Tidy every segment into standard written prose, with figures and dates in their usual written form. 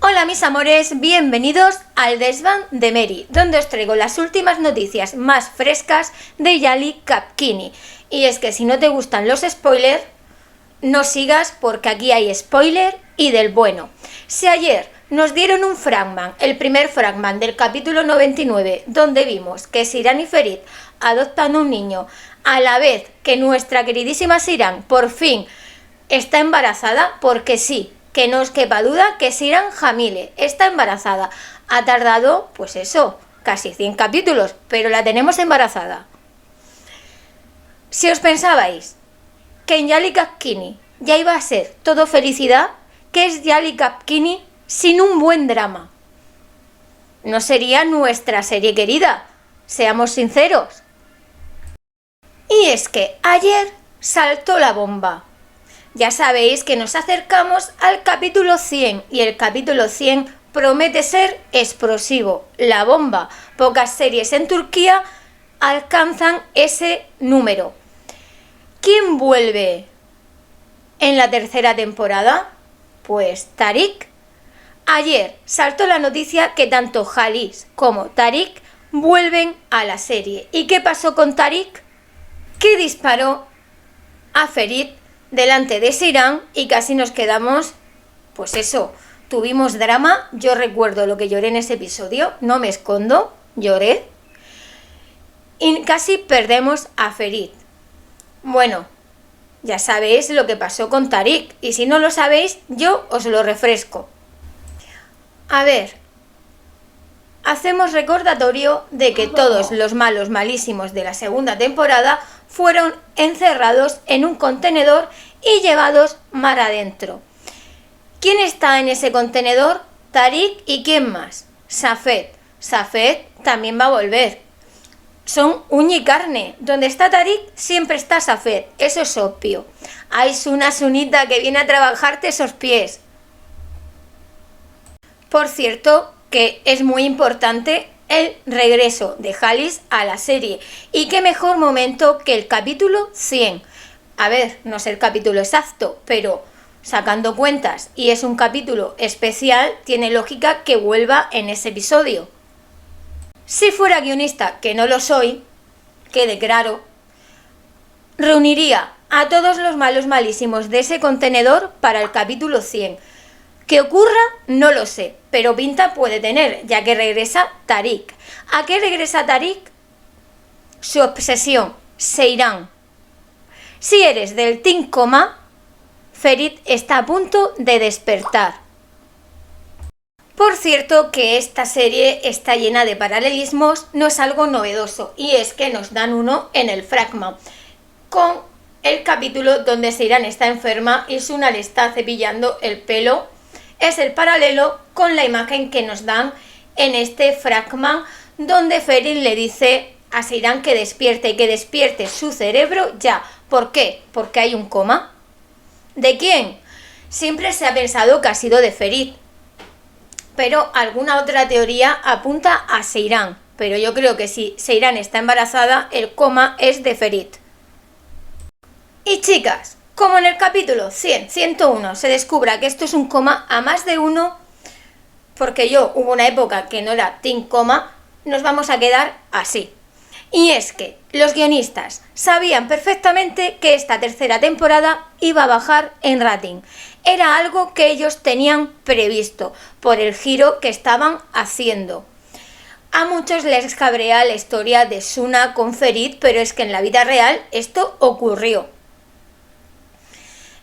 Hola mis amores, bienvenidos al Desván de Mary, donde os traigo las últimas noticias más frescas de Yali Kapkini. Y es que si no te gustan los spoilers, no sigas porque aquí hay spoiler y del bueno. Si ayer nos dieron un fragment, el primer fragment del capítulo 99, donde vimos que Sirán y Ferit adoptan un niño, a la vez que nuestra queridísima Sirán por fin está embarazada, porque sí, que no os quepa duda que Sirán Jamile está embarazada. Ha tardado, pues eso, casi 100 capítulos, pero la tenemos embarazada. Si os pensabais que en Yali Kapkini ya iba a ser todo felicidad, ¿qué es Yali Kapkini sin un buen drama? No sería nuestra serie querida, seamos sinceros. Y es que ayer saltó la bomba. Ya sabéis que nos acercamos al capítulo 100 y el capítulo 100 promete ser explosivo, la bomba. Pocas series en Turquía alcanzan ese número. ¿Quién vuelve en la tercera temporada? Pues Tarik. Ayer saltó la noticia que tanto Halis como Tarik vuelven a la serie. ¿Y qué pasó con Tarik? Que disparó a Ferit delante de Sirán y casi nos quedamos, pues eso, tuvimos drama. Yo recuerdo lo que lloré en ese episodio, no me escondo, lloré. Y casi perdemos a Ferit. Bueno, ya sabéis lo que pasó con Tarik, y si no lo sabéis, yo os lo refresco. A ver, hacemos recordatorio de que todos los malos malísimos de la segunda temporada fueron encerrados en un contenedor y llevados mar adentro. ¿Quién está en ese contenedor? Tarik y ¿quién más? Safed. Safed también va a volver. Son uña y carne. Donde está Tarik siempre está Safed. Eso es obvio. Hay una sunita que viene a trabajarte esos pies. Por cierto, que es muy importante el regreso de Halis a la serie. Y qué mejor momento que el capítulo 100. A ver, no sé el capítulo exacto, pero sacando cuentas y es un capítulo especial, tiene lógica que vuelva en ese episodio. Si fuera guionista, que no lo soy, quede claro, reuniría a todos los malos malísimos de ese contenedor para el capítulo 100. ¿Qué ocurra? No lo sé, pero pinta puede tener, ya que regresa Tarik. ¿A qué regresa Tarik? Su obsesión, Seyran. Si eres del Team Coma, Ferit está a punto de despertar. Por cierto que esta serie está llena de paralelismos, no es algo novedoso, y es que nos dan uno en el fragment, con el capítulo donde Seyran está enferma y Suna le está cepillando el pelo. Es el paralelo con la imagen que nos dan en este fragment, donde Ferit le dice a Seyran que despierte y que despierte su cerebro ya. ¿Por qué? Porque hay un coma. ¿De quién? Siempre se ha pensado que ha sido de Ferit, pero alguna otra teoría apunta a Seyran. Pero yo creo que si Seyran está embarazada, el coma es de Ferit. Y chicas, como en el capítulo 100, 101 se descubra que esto es un coma a más de uno, porque yo hubo una época que no era Team Coma, nos vamos a quedar así. Y es que los guionistas sabían perfectamente que esta tercera temporada iba a bajar en rating. Era algo que ellos tenían previsto por el giro que estaban haciendo. A muchos les cabrea la historia de Suna con Ferit, pero es que en la vida real esto ocurrió.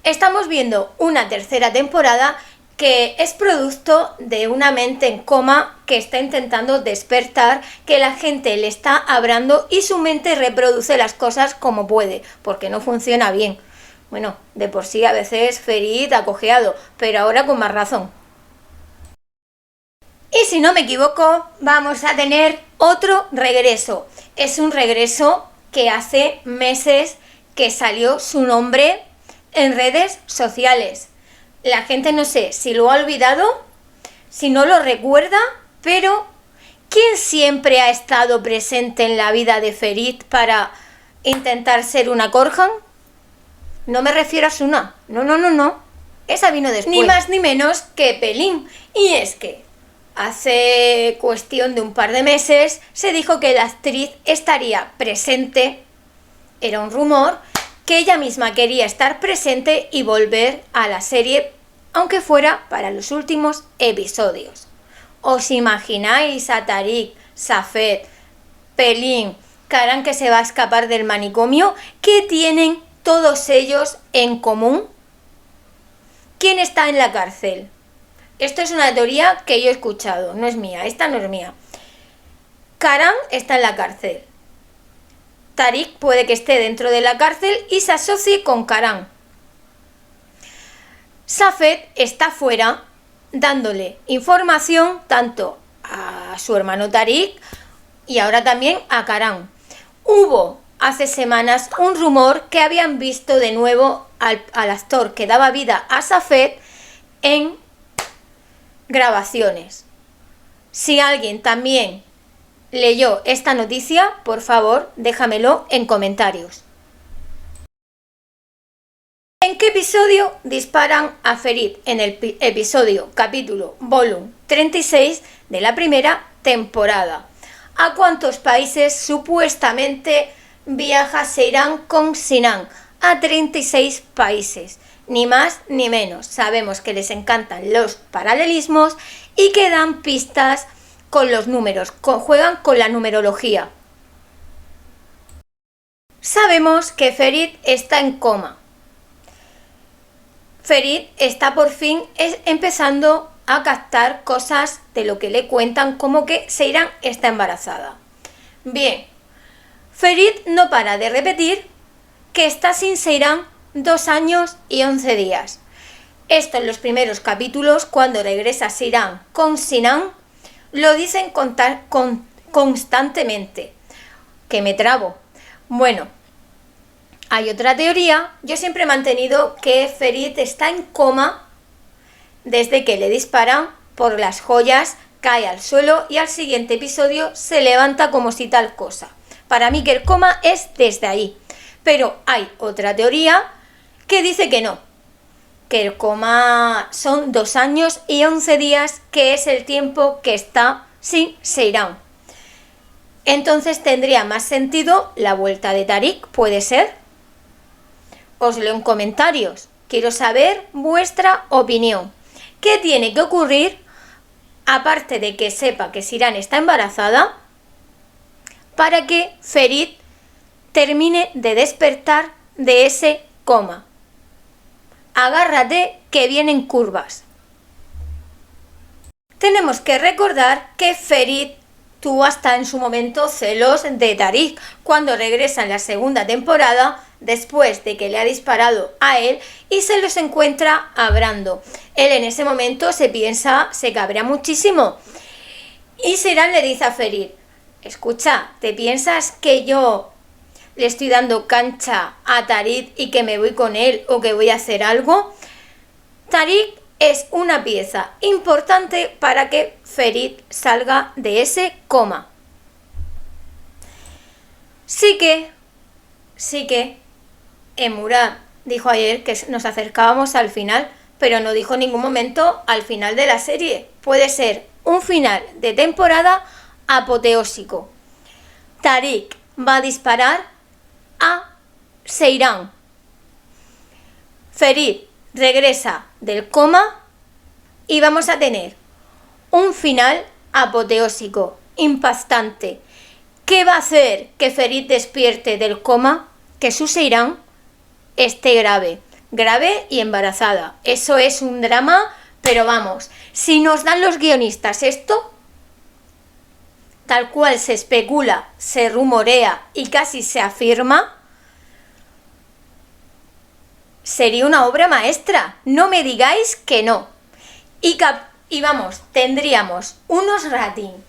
Estamos viendo una tercera temporada que es producto de una mente en coma que está intentando despertar, que la gente le está hablando y su mente reproduce las cosas como puede, porque no funciona bien. Bueno, de por sí a veces Ferit ha cojeado, pero ahora con más razón. Y si no me equivoco, vamos a tener otro regreso. Es un regreso que hace meses que salió su nombre en redes sociales. La gente no sé si lo ha olvidado, si no lo recuerda, pero ¿quién siempre ha estado presente en la vida de Ferit para intentar ser una Korhan? No me refiero a Suna, no. Esa vino después. Ni más ni menos que Pelín. Y es que hace cuestión de un par de meses se dijo que la actriz estaría presente. Era un rumor que ella misma quería estar presente y volver a la serie, aunque fuera para los últimos episodios. ¿Os imagináis a Tariq, Safed, Pelín, Karan, que se va a escapar del manicomio? ¿Qué tienen todos ellos en común? ¿Quién está en la cárcel? Esto es una teoría que yo he escuchado, no es mía, esta no es mía. Karan está en la cárcel. Tariq puede que esté dentro de la cárcel y se asocie con Karan. Safed está fuera dándole información tanto a su hermano Tariq y ahora también a Karan. Hubo hace semanas un rumor que habían visto de nuevo al actor que daba vida a Safed en grabaciones. Si alguien también leyó esta noticia, por favor, déjamelo en comentarios. ¿En qué episodio disparan a Ferit? En el episodio, capítulo, volumen 36 de la primera temporada. ¿A cuántos países supuestamente viaja Seyran con Sinan? A 36 países. Ni más ni menos. Sabemos que les encantan los paralelismos y que dan pistas con los números, juegan con la numerología. Sabemos que Ferit está en coma. Ferit está por fin empezando a captar cosas de lo que le cuentan, como que Seyran está embarazada. Bien, Ferit no para de repetir que está sin Seyran 2 años y 11 días. Esto en los primeros capítulos, cuando regresa Seyran con Sinan, lo dicen constantemente. Que me trabo. Bueno, hay otra teoría. Yo siempre he mantenido que Ferit está en coma desde que le disparan por las joyas, cae al suelo y al siguiente episodio se levanta como si tal cosa. Para mí que el coma es desde ahí. Pero hay otra teoría que dice que no, que el coma son 2 años y 11 días, que es el tiempo que está sin Seyran. Entonces tendría más sentido la vuelta de Tariq, ¿puede ser? Os leo en comentarios, quiero saber vuestra opinión. ¿Qué tiene que ocurrir, aparte de que sepa que Seyran está embarazada, para que Ferit termine de despertar de ese coma? Agárrate que vienen curvas. Tenemos que recordar que Ferit tuvo hasta en su momento celos de Tariq cuando regresa en la segunda temporada, después de que le ha disparado a él y se los encuentra a Brando. Él en ese momento se cabrea muchísimo y Seyran le dice a Ferit: escucha, ¿te piensas que yo le estoy dando cancha a Tariq y que me voy con él o que voy a hacer algo? Tariq es una pieza importante para que Ferit salga de ese coma. Sí que Murad dijo ayer que nos acercábamos al final, pero no dijo en ningún momento al final de la serie. Puede ser un final de temporada apoteósico. Tariq va a disparar a Seyran. Ferit regresa del coma y vamos a tener un final apoteósico, impactante. ¿Qué va a hacer que Ferit despierte del coma? Que su Seyran esté grave y embarazada. Eso es un drama, pero vamos, si nos dan los guionistas esto, tal cual se especula, se rumorea y casi se afirma, sería una obra maestra. No me digáis que no. Y vamos, tendríamos unos ratings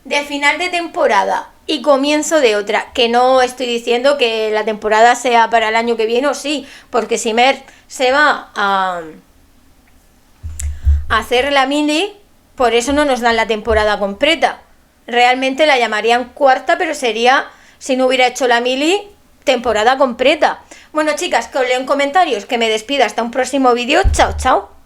de final de temporada y comienzo de otra, que no estoy diciendo que la temporada sea para el año que viene, o sí, porque si Mert se va a hacer la mini, por eso no nos dan la temporada completa. Realmente la llamarían cuarta, pero sería, si no hubiera hecho la mili, temporada completa. Bueno, chicas, que os leo en comentarios, que me despida hasta un próximo vídeo. Chao, chao.